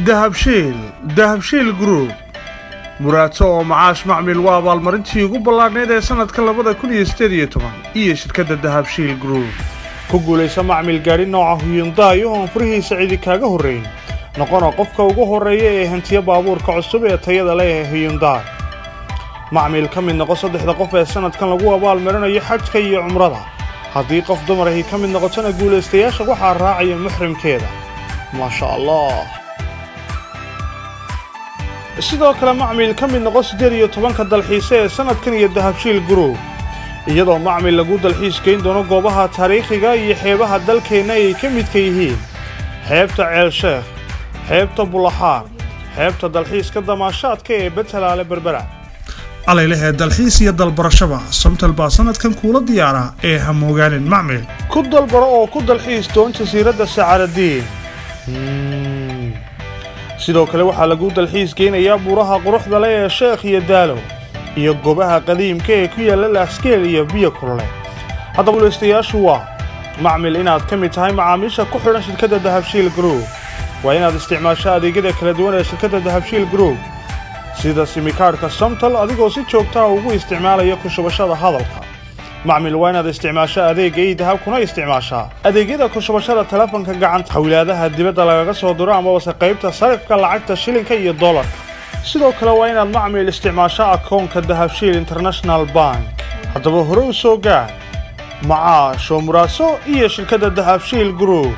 dahabshiil group muraadso oo macaash macmil waa abaalmarintii ugu ballaadhneyd ee sanadka 2018 iyo shirkadda dahabshiil group ku guulaysa macmil gaari nooca Hyundai oo furihiisa cidi kaaga horeyn noqona qofka ugu horeeya ee hantiya baabuurka cusub ee tayada leh ee Hyundai macmil ka mid noqo saddexda qof ee sanadkan lagu abaalmarinayo xajka iyo umrada haddii qof dumar ah ka mid noqotana guulaystayaasha waxaa raacaya muxrimkeeda ma sha Allah sidoo kale macmil ka mid noqo 18 dalxiis ee sanadkan iyo dahabshiil group iyadoo macmil lagu dalxiis geyn doono goobaha taariikhiga iyo xeebaha dalkeena ay ka mid yihiin xeebta Ceel Sheekh xeebta Bulaxaar xeebta dalxiiska damaashaadka ee Bettelaale Berbera عليه dalxiis iyo dalbarashada Somtal baa sanadkan kuula diyaara ee hamogaanin macmil ku dalbaro oo ku dalxiis doon jasiiradda Sacaadadiin sidoo kale waxa lagu dalxiis geynayaa buuraha quruxda leh ee Sheekh iyo Daalo iyo goobaha qadiimka ee ku yaala Laskeel iyo biyo kulule haddaba guulaystayaashu waa macmil inaad ka mid tahay macaamiisha ku xiran shirkadda Dahabshiil Group waa inaad isticmaashaa adeegyada kala duwan ee shirkadda Dahabshiil Group sida simikaarka Somtal adigoo si joogto ah ugu isticmaalaya ku shubashada hadalka macmil waa inaad isticmaashaa adeegga idahab kuna isticmaashaa adeegyada ku shubashada telefoonka gacanta xawlaadaha dibadda lagaga soo diro ama wasa qaybta sarifka lacagta shilinka iyo dollarka sidoo kale waa inaad macmil isticmaashaa akoonka Dahabshiil International Bank haddaba hore u soo gaar macaash oo muraadso iyo shirkadda Dahabshiil Group